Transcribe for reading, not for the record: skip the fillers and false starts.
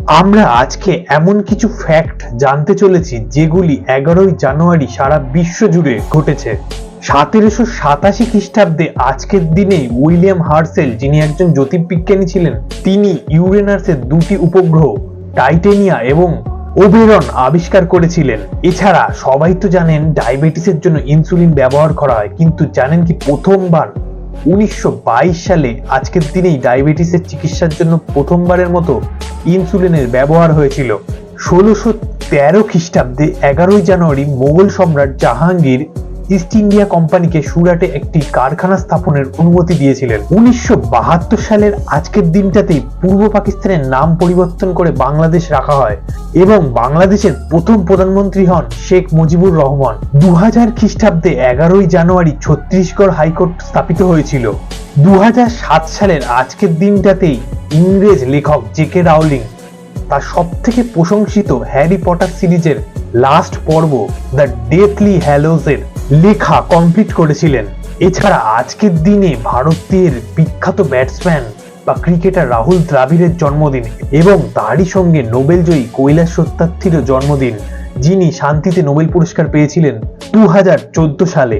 আমরা আজকে এমন কিছু ফ্যাক্ট জানতে চলেছি যেগুলি 11ই জানুয়ারি সারা বিশ্ব জুড়ে ঘটেছে। 1787 খ্রিস্টাব্দে আজকের দিনেই উইলিয়াম হার্সেল, যিনি একজন জ্যোতির্বিজ্ঞানী ছিলেন, তিনি ইউরেনাসের দুটি উপগ্রহ টাইটেনিয়া এবং ওবেরন আবিষ্কার করেছিলেন। এছাড়া সবাই তো জানেন ডায়াবেটিসের জন্য ইনসুলিন ব্যবহার করা হয়, কিন্তু জানেন কি প্রথমবার 1922 সালে আজকের দিনেই ডায়াবেটিসের চিকিৎসার জন্য প্রথমবারের মতো ইনসুলিনের ব্যবহার হয়েছিল। 1613 খ্রিস্টাব্দে 11ই জানুয়ারি মোগল সম্রাট জাহাঙ্গীর ইস্ট ইন্ডিয়া কোম্পানিকে সুরাটে একটি কারখানা স্থাপনের অনুমতি দিয়েছিলেন। 1972 সালের আজকের দিনটাতেই পূর্ব পাকিস্তানের নাম পরিবর্তন করে বাংলাদেশ রাখা হয় এবং বাংলাদেশের প্রথম প্রধানমন্ত্রী হন শেখ মুজিবুর রহমান। 2000 খ্রিস্টাব্দে 11ই জানুয়ারি ছত্তিশগড় হাইকোর্ট স্থাপিত হয়েছিল। 2007 সালের আজকের দিনটাতেই ইংরেজ লেখক জে.কে. রাউলিং তার সব থেকে প্রশংসিত হ্যারি পটার সিরিজের লাস্ট পর্ব দ্য ডেথলি হ্যালোজের লেখা কমপ্লিট করেছিলেন। এছাড়া আজকের দিনে ভারতের বিখ্যাত ব্যাটসম্যান বা ক্রিকেটার রাহুল দ্রাবিড়ের জন্মদিন এবং তারই সঙ্গে নোবেলজয়ী কৈলাস সত্যার্থীরও জন্মদিন, যিনি শান্তিতে নোবেল পুরস্কার পেয়েছিলেন 2014 সালে।